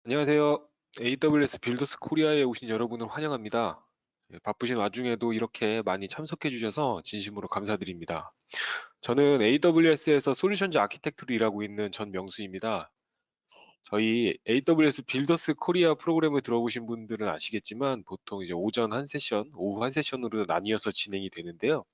안녕하세요. AWS 빌더스 코리아에 오신 여러분을 환영합니다. 바쁘신 와중에도 이렇게 많이 참석해 주셔서 진심으로 감사드립니다. 저는 AWS에서 솔루션즈 아키텍트로 일하고 있는 전명수입니다. 저희 AWS 빌더스 코리아 프로그램을 들어보신 분들은 아시겠지만 보통 이제 오전 한 세션, 오후 한 세션으로 나뉘어서 진행이 되는데요.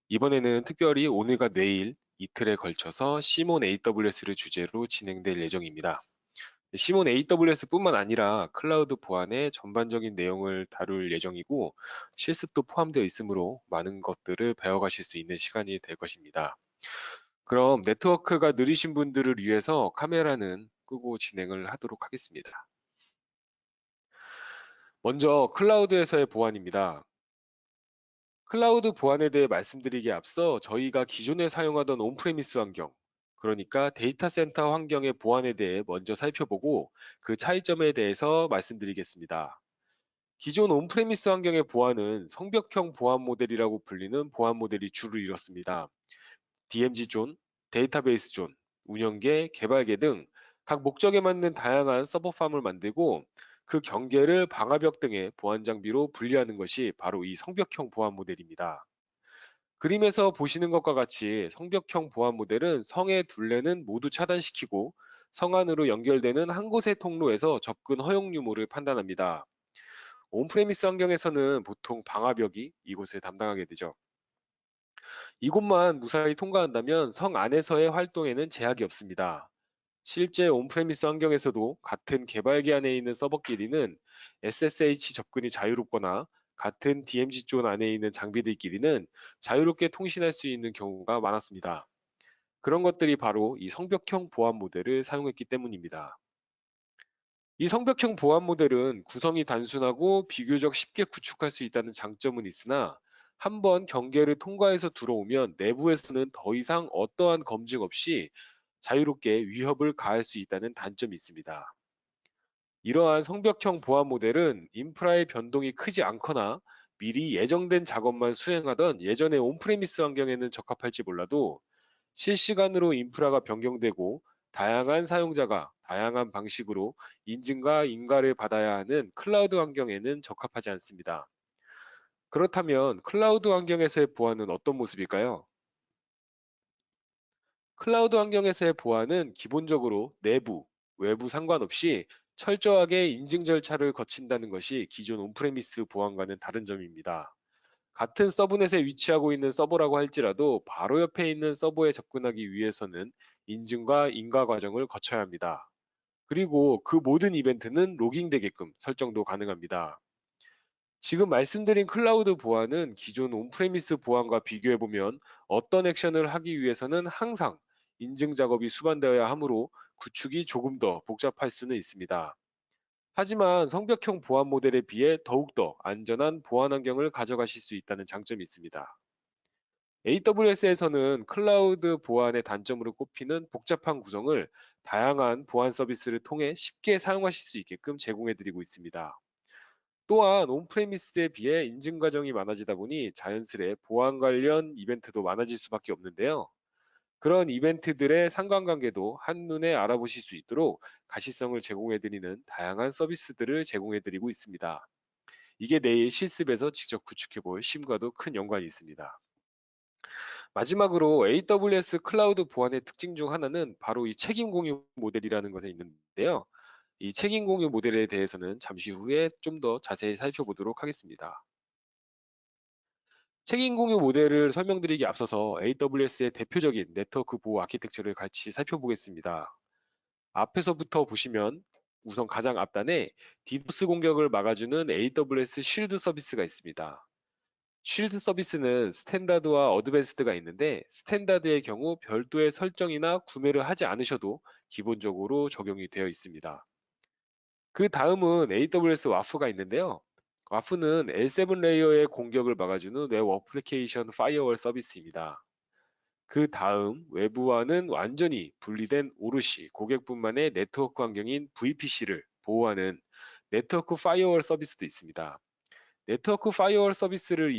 이번에는 특별히 오늘과 내일 이틀에 걸쳐서 시몬 AWS를 주제로 진행될 예정입니다. 시몬 AWS뿐만 아니라 클라우드 보안의 전반적인 내용을 다룰 예정이고 실습도 포함되어 있으므로 많은 것들을 배워가실 수 있는 시간이 될 것입니다. 그럼 네트워크가 느리신 분들을 위해서 카메라는 끄고 진행을 하도록 하겠습니다. 먼저 클라우드에서의 보안입니다. 클라우드 보안에 대해 말씀드리기에 앞서 저희가 기존에 사용하던 온프레미스 환경, 그러니까 데이터 센터 환경의 보안에 대해 먼저 살펴보고 그 차이점에 대해서 말씀드리겠습니다. 기존 온프레미스 환경의 보안은 성벽형 보안 모델이라고 불리는 보안 모델이 주를 이뤘습니다. DMZ 존, 데이터베이스 존, 운영계, 개발계 등 각 목적에 맞는 다양한 서버팜을 만들고 그 경계를 방화벽 등의 보안 장비로 분리하는 것이 바로 이 성벽형 보안 모델입니다. 그림에서 보시는 것과 같이 성벽형 보안 모델은 성의 둘레는 모두 차단시키고 성 안으로 연결되는 한 곳의 통로에서 접근 허용 유무를 판단합니다. 온프레미스 환경에서는 보통 방화벽이 이곳을 담당하게 되죠. 이곳만 무사히 통과한다면 성 안에서의 활동에는 제약이 없습니다. 실제 온프레미스 환경에서도 같은 개발기 안에 있는 서버끼리는 SSH 접근이 자유롭거나 같은 DMZ 존 안에 있는 장비들끼리는 자유롭게 통신할 수 있는 경우가 많았습니다. 그런 것들이 바로 이 성벽형 보안 모델을 사용했기 때문입니다. 이 성벽형 보안 모델은 구성이 단순하고 비교적 쉽게 구축할 수 있다는 장점은 있으나 한번 경계를 통과해서 들어오면 내부에서는 더 이상 어떠한 검증 없이 자유롭게 위협을 가할 수 있다는 단점이 있습니다. 이러한 성벽형 보안 모델은 인프라의 변동이 크지 않거나 미리 예정된 작업만 수행하던 예전의 온프레미스 환경에는 적합할지 몰라도 실시간으로 인프라가 변경되고 다양한 사용자가 다양한 방식으로 인증과 인가를 받아야 하는 클라우드 환경에는 적합하지 않습니다. 그렇다면 클라우드 환경에서의 보안은 어떤 모습일까요? 클라우드 환경에서의 보안은 기본적으로 내부, 외부 상관없이 철저하게 인증 절차를 거친다는 것이 기존 온프레미스 보안과는 다른 점입니다. 같은 서브넷에 위치하고 있는 서버라고 할지라도 바로 옆에 있는 서버에 접근하기 위해서는 인증과 인가 과정을 거쳐야 합니다. 그리고 그 모든 이벤트는 로깅되게끔 설정도 가능합니다. 지금 말씀드린 클라우드 보안은 기존 온프레미스 보안과 비교해보면 어떤 액션을 하기 위해서는 항상 인증 작업이 수반되어야 하므로 구축이 조금 더 복잡할 수는 있습니다. 하지만 성벽형 보안 모델에 비해 더욱더 안전한 보안 환경을 가져가실 수 있다는 장점이 있습니다. AWS에서는 클라우드 보안의 단점으로 꼽히는 복잡한 구성을 다양한 보안 서비스를 통해 쉽게 사용하실 수 있게끔 제공해드리고 있습니다. 또한 온프레미스에 비해 인증 과정이 많아지다 보니 자연스레 보안 관련 이벤트도 많아질 수밖에 없는데요. 그런 이벤트들의 상관관계도 한눈에 알아보실 수 있도록 가시성을 제공해드리는 다양한 서비스들을 제공해드리고 있습니다. 이게 내일 실습에서 직접 구축해볼 심과도 큰 연관이 있습니다. 마지막으로 AWS 클라우드 보안의 특징 중 하나는 바로 이 책임 공유 모델이라는 것에 있는데요. 이 책임 공유 모델에 대해서는 잠시 후에 좀 더 자세히 살펴보도록 하겠습니다. 책임 공유 모델을 설명드리기 앞서서 AWS의 대표적인 네트워크 보호 아키텍처를 같이 살펴보겠습니다. 앞에서부터 보시면 우선 가장 앞단에 디도스 공격을 막아주는 AWS 쉴드 서비스가 있습니다. 쉴드 서비스는 스탠다드와 어드밴스드가 있는데 스탠다드의 경우 별도의 설정이나 구매를 하지 않으셔도 기본적으로 적용이 되어 있습니다. 그 다음은 AWS 와프가 있는데요. 와프는 L7 레이어의 공격을 막아주는 웹 어플리케이션 파이어월 서비스입니다. 그 다음 외부와는 완전히 분리된 오롯이 고객뿐만의 네트워크 환경인 VPC를 보호하는 네트워크 파이어월 서비스도 있습니다. 네트워크 파이어월 서비스를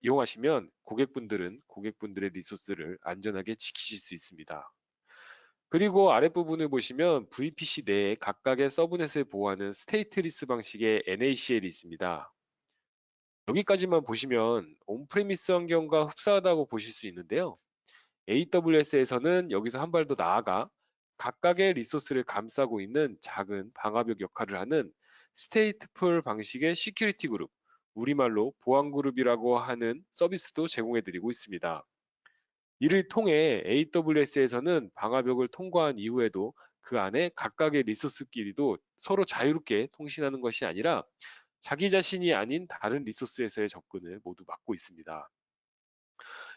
이용하시면 고객분들은 고객분들의 리소스를 안전하게 지키실 수 있습니다. 그리고 아랫부분을 보시면 VPC 내에 각각의 서브넷을 보호하는 스테이트리스 방식의 NACL이 있습니다. 여기까지만 보시면 온프레미스 환경과 흡사하다고 보실 수 있는데요. AWS에서는 여기서 한 발 더 나아가 각각의 리소스를 감싸고 있는 작은 방화벽 역할을 하는 스테이트풀 방식의 시큐리티 그룹, 우리말로 보안 그룹이라고 하는 서비스도 제공해드리고 있습니다. 이를 통해 AWS에서는 방화벽을 통과한 이후에도 그 안에 각각의 리소스끼리도 서로 자유롭게 통신하는 것이 아니라 자기 자신이 아닌 다른 리소스에서의 접근을 모두 막고 있습니다.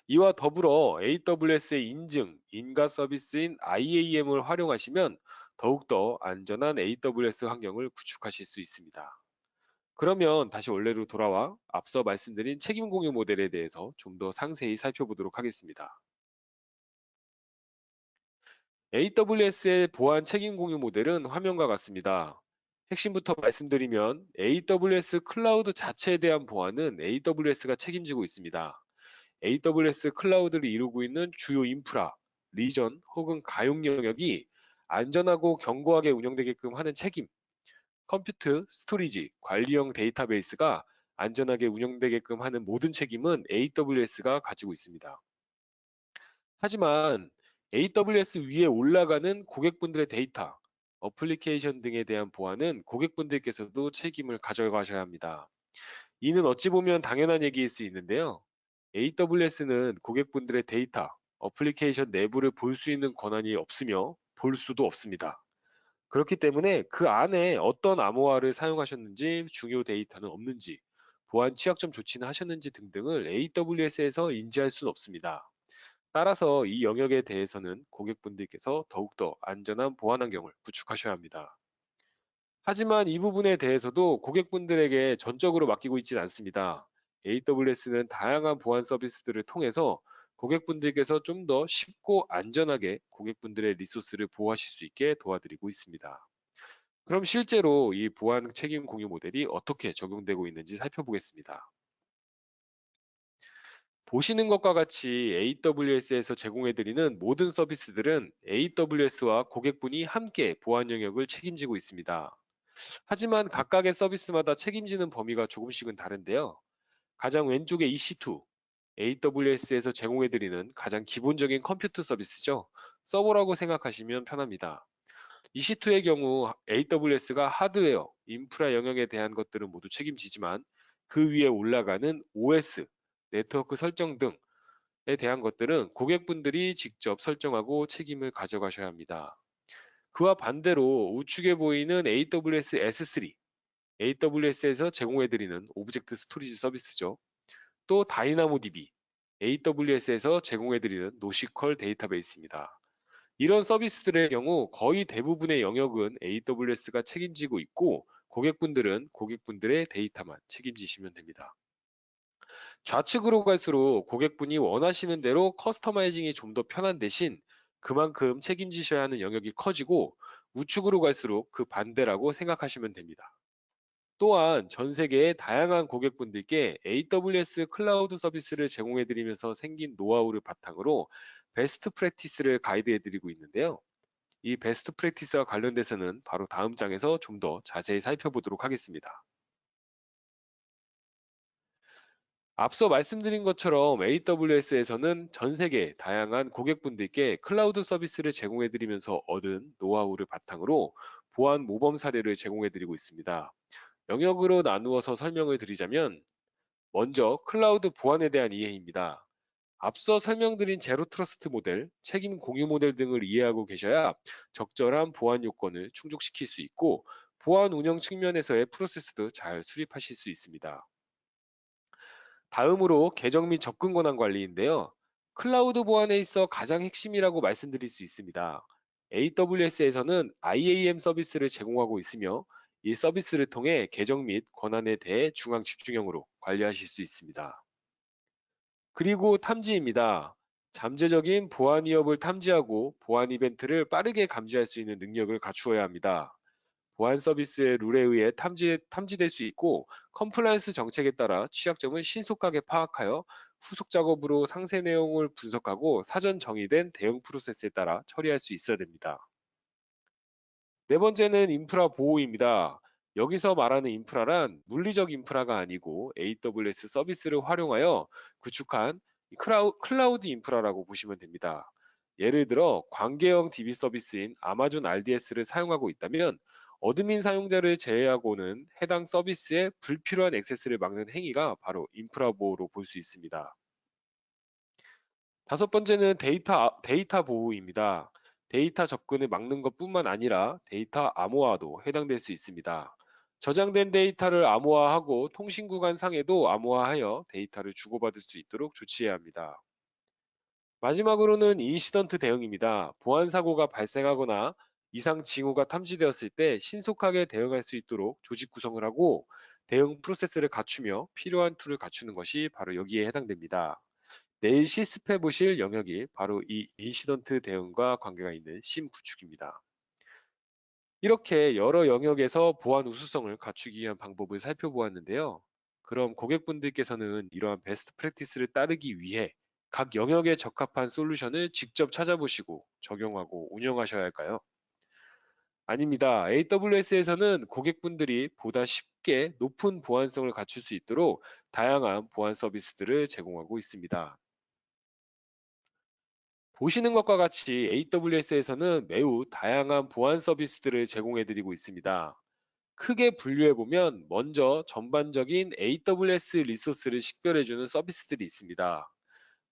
이와 더불어 AWS의 인증, 인가 서비스인 IAM을 활용하시면 더욱더 안전한 AWS 환경을 구축하실 수 있습니다. 그러면 다시 원래로 돌아와 앞서 말씀드린 책임 공유 모델에 대해서 좀 더 상세히 살펴보도록 하겠습니다. AWS의 보안 책임 공유 모델은 화면과 같습니다. 핵심부터 말씀드리면 AWS 클라우드 자체에 대한 보안은 AWS가 책임지고 있습니다. AWS 클라우드를 이루고 있는 주요 인프라, 리전 혹은 가용 영역이 안전하고 견고하게 운영되게끔 하는 책임, 컴퓨트, 스토리지, 관리형 데이터베이스가 안전하게 운영되게끔 하는 모든 책임은 AWS가 가지고 있습니다. 하지만 AWS 위에 올라가는 고객분들의 데이터, 어플리케이션 등에 대한 보안은 고객분들께서도 책임을 가져가셔야 합니다. 이는 어찌 보면 당연한 얘기일 수 있는데요. AWS는 고객분들의 데이터, 어플리케이션 내부를 볼 수 있는 권한이 없으며 볼 수도 없습니다. 그렇기 때문에 그 안에 어떤 암호화를 사용하셨는지, 중요 데이터는 없는지, 보안 취약점 조치는 하셨는지 등등을 AWS에서 인지할 수는 없습니다. 따라서 이 영역에 대해서는 고객분들께서 더욱더 안전한 보안 환경을 구축하셔야 합니다. 하지만 이 부분에 대해서도 고객분들에게 전적으로 맡기고 있지는 않습니다. AWS는 다양한 보안 서비스들을 통해서 고객분들께서 좀 더 쉽고 안전하게 고객분들의 리소스를 보호하실 수 있게 도와드리고 있습니다. 그럼 실제로 이 보안 책임 공유 모델이 어떻게 적용되고 있는지 살펴보겠습니다. 보시는 것과 같이 AWS에서 제공해드리는 모든 서비스들은 AWS와 고객분이 함께 보안 영역을 책임지고 있습니다. 하지만 각각의 서비스마다 책임지는 범위가 조금씩은 다른데요. 가장 왼쪽의 EC2, AWS에서 제공해드리는 가장 기본적인 컴퓨터 서비스죠. 서버라고 생각하시면 편합니다. EC2의 경우 AWS가 하드웨어, 인프라 영역에 대한 것들은 모두 책임지지만 그 위에 올라가는 OS, 네트워크 설정 등에 대한 것들은 고객분들이 직접 설정하고 책임을 가져가셔야 합니다. 그와 반대로 우측에 보이는 AWS S3, AWS에서 제공해드리는 오브젝트 스토리지 서비스죠. 또 다이나모DB, AWS에서 제공해드리는 노시컬 데이터베이스입니다. 이런 서비스들의 경우 거의 대부분의 영역은 AWS가 책임지고 있고 고객분들은 고객분들의 데이터만 책임지시면 됩니다. 좌측으로 갈수록 고객분이 원하시는 대로 커스터마이징이 좀 더 편한 대신 그만큼 책임지셔야 하는 영역이 커지고 우측으로 갈수록 그 반대라고 생각하시면 됩니다. 또한 전 세계의 다양한 고객분들께 AWS 클라우드 서비스를 제공해드리면서 생긴 노하우를 바탕으로 베스트 프랙티스를 가이드해드리고 있는데요. 이 베스트 프랙티스와 관련돼서는 바로 다음 장에서 좀 더 자세히 살펴보도록 하겠습니다. 앞서 말씀드린 것처럼 AWS에서는 전 세계 다양한 고객분들께 클라우드 서비스를 제공해드리면서 얻은 노하우를 바탕으로 보안 모범 사례를 제공해드리고 있습니다. 영역으로 나누어서 설명을 드리자면 먼저 클라우드 보안에 대한 이해입니다. 앞서 설명드린 제로 트러스트 모델, 책임 공유 모델 등을 이해하고 계셔야 적절한 보안 요건을 충족시킬 수 있고 보안 운영 측면에서의 프로세스도 잘 수립하실 수 있습니다. 다음으로 계정 및 접근 권한 관리인데요. 클라우드 보안에 있어 가장 핵심이라고 말씀드릴 수 있습니다. AWS에서는 IAM 서비스를 제공하고 있으며 이 서비스를 통해 계정 및 권한에 대해 중앙 집중형으로 관리하실 수 있습니다. 그리고 탐지입니다. 잠재적인 보안 위협을 탐지하고 보안 이벤트를 빠르게 감지할 수 있는 능력을 갖추어야 합니다. 보안 서비스의 룰에 의해 탐지될 수 있고 컴플라이언스 정책에 따라 취약점을 신속하게 파악하여 후속 작업으로 상세 내용을 분석하고 사전 정의된 대응 프로세스에 따라 처리할 수 있어야 됩니다. 네 번째는 인프라 보호입니다. 여기서 말하는 인프라란 물리적 인프라가 아니고 AWS 서비스를 활용하여 구축한 클라우드 인프라라고 보시면 됩니다. 예를 들어 관계형 DB 서비스인 아마존 RDS를 사용하고 있다면 어드민 사용자를 제외하고는 해당 서비스에 불필요한 액세스를 막는 행위가 바로 인프라 보호로 볼 수 있습니다. 다섯 번째는 데이터 보호입니다. 데이터 접근을 막는 것뿐만 아니라 데이터 암호화도 해당될 수 있습니다. 저장된 데이터를 암호화하고 통신 구간 상에도 암호화하여 데이터를 주고받을 수 있도록 조치해야 합니다. 마지막으로는 인시던트 대응입니다. 보안 사고가 발생하거나 이상 징후가 탐지되었을 때 신속하게 대응할 수 있도록 조직 구성을 하고 대응 프로세스를 갖추며 필요한 툴을 갖추는 것이 바로 여기에 해당됩니다. 내일 실습해 보실 영역이 바로 이 인시던트 대응과 관계가 있는 심 구축입니다. 이렇게 여러 영역에서 보안 우수성을 갖추기 위한 방법을 살펴보았는데요. 그럼 고객분들께서는 이러한 베스트 프랙티스를 따르기 위해 각 영역에 적합한 솔루션을 직접 찾아보시고 적용하고 운영하셔야 할까요? 아닙니다. AWS에서는 고객분들이 보다 쉽게 높은 보안성을 갖출 수 있도록 다양한 보안 서비스들을 제공하고 있습니다. 보시는 것과 같이 AWS에서는 매우 다양한 보안 서비스들을 제공해드리고 있습니다. 크게 분류해보면 먼저 전반적인 AWS 리소스를 식별해주는 서비스들이 있습니다.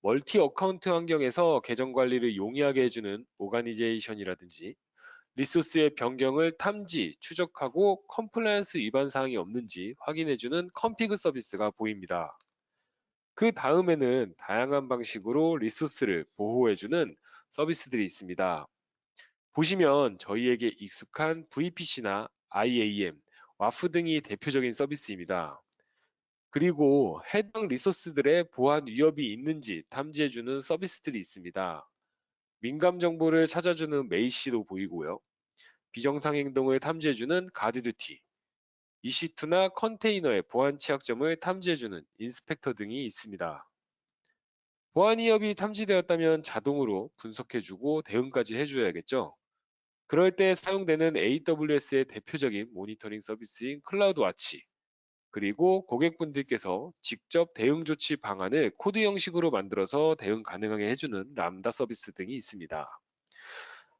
멀티 어카운트 환경에서 계정 관리를 용이하게 해주는 오가니제이션이라든지 리소스의 변경을 탐지, 추적하고 컴플라이언스 위반 사항이 없는지 확인해주는 컨피그 서비스가 보입니다. 그 다음에는 다양한 방식으로 리소스를 보호해주는 서비스들이 있습니다. 보시면 저희에게 익숙한 VPC나 IAM, 와프 등이 대표적인 서비스입니다. 그리고 해당 리소스들의 보안 위협이 있는지 탐지해주는 서비스들이 있습니다. 민감 정보를 찾아주는 메이시도 보이고요. 비정상 행동을 탐지해주는 가드듀티, EC2나 컨테이너의 보안 취약점을 탐지해주는 인스펙터 등이 있습니다. 보안 위협이 탐지되었다면 자동으로 분석해주고 대응까지 해줘야겠죠. 그럴 때 사용되는 AWS의 대표적인 모니터링 서비스인 클라우드 와치, 그리고 고객분들께서 직접 대응 조치 방안을 코드 형식으로 만들어서 대응 가능하게 해주는 람다 서비스 등이 있습니다.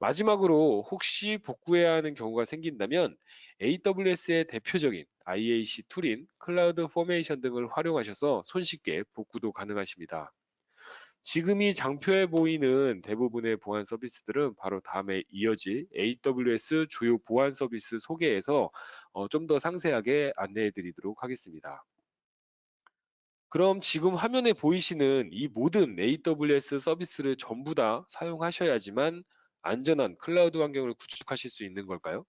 마지막으로 혹시 복구해야 하는 경우가 생긴다면 AWS의 대표적인 IAC 툴인 클라우드 포메이션 등을 활용하셔서 손쉽게 복구도 가능하십니다. 지금이 장표에 보이는 대부분의 보안 서비스들은 바로 다음에 이어질 AWS 주요 보안 서비스 소개에서 좀 더 상세하게 안내해 드리도록 하겠습니다. 그럼 지금 화면에 보이시는 이 모든 AWS 서비스를 전부 다 사용하셔야지만 안전한 클라우드 환경을 구축하실 수 있는 걸까요?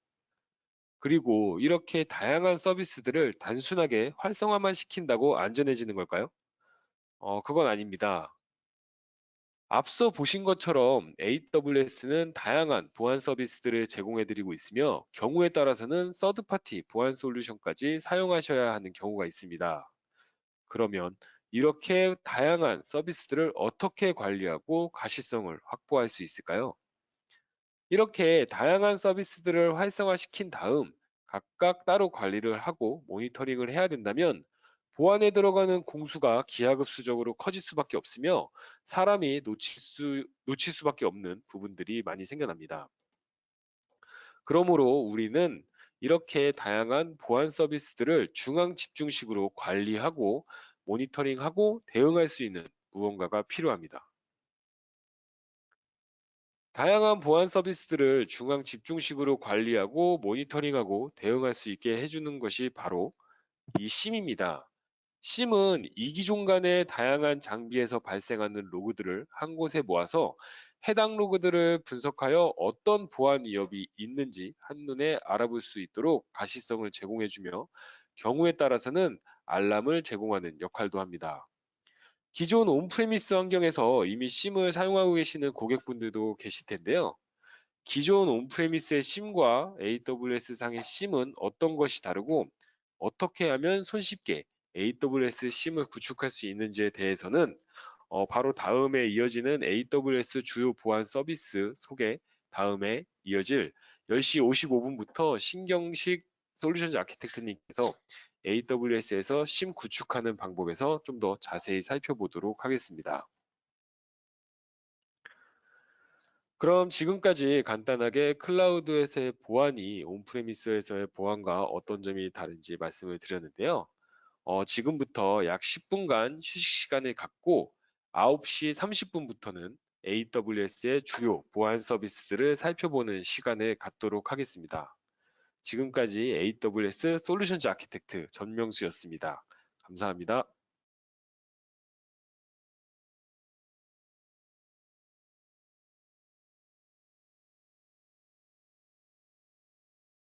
그리고 이렇게 다양한 서비스들을 단순하게 활성화만 시킨다고 안전해지는 걸까요? 그건 아닙니다. 앞서 보신 것처럼 AWS는 다양한 보안 서비스들을 제공해드리고 있으며 경우에 따라서는 서드파티 보안 솔루션까지 사용하셔야 하는 경우가 있습니다. 그러면 이렇게 다양한 서비스들을 어떻게 관리하고 가시성을 확보할 수 있을까요? 이렇게 다양한 서비스들을 활성화시킨 다음 각각 따로 관리를 하고 모니터링을 해야 된다면 보안에 들어가는 공수가 기하급수적으로 커질 수밖에 없으며 사람이 놓칠 수밖에 없는 부분들이 많이 생겨납니다. 그러므로 우리는 이렇게 다양한 보안 서비스들을 중앙 집중식으로 관리하고 모니터링하고 대응할 수 있는 무언가가 필요합니다. 다양한 보안 서비스들을 중앙 집중식으로 관리하고 모니터링하고 대응할 수 있게 해주는 것이 바로 이 심입니다. 심은 이기종 간의 다양한 장비에서 발생하는 로그들을 한 곳에 모아서 해당 로그들을 분석하여 어떤 보안 위협이 있는지 한눈에 알아볼 수 있도록 가시성을 제공해주며 경우에 따라서는 알람을 제공하는 역할도 합니다. 기존 온프레미스 환경에서 이미 심을 사용하고 계시는 고객분들도 계실 텐데요. 기존 온프레미스의 심과 AWS 상의 심은 어떤 것이 다르고 어떻게 하면 손쉽게 AWS 심을 구축할 수 있는지에 대해서는 바로 다음에 이어지는 AWS 주요 보안 서비스 소개 다음에 이어질 10시 55분부터 신경식 솔루션즈 아키텍트님께서 AWS에서 심 구축하는 방법에서 좀 더 자세히 살펴보도록 하겠습니다. 그럼 지금까지 간단하게 클라우드에서의 보안이 온프레미스에서의 보안과 어떤 점이 다른지 말씀을 드렸는데요. 지금부터 약 10분간 휴식 시간을 갖고 9시 30분부터는 AWS의 주요 보안 서비스들을 살펴보는 시간을 갖도록 하겠습니다. 지금까지 AWS 솔루션즈 아키텍트 전명수였습니다. 감사합니다.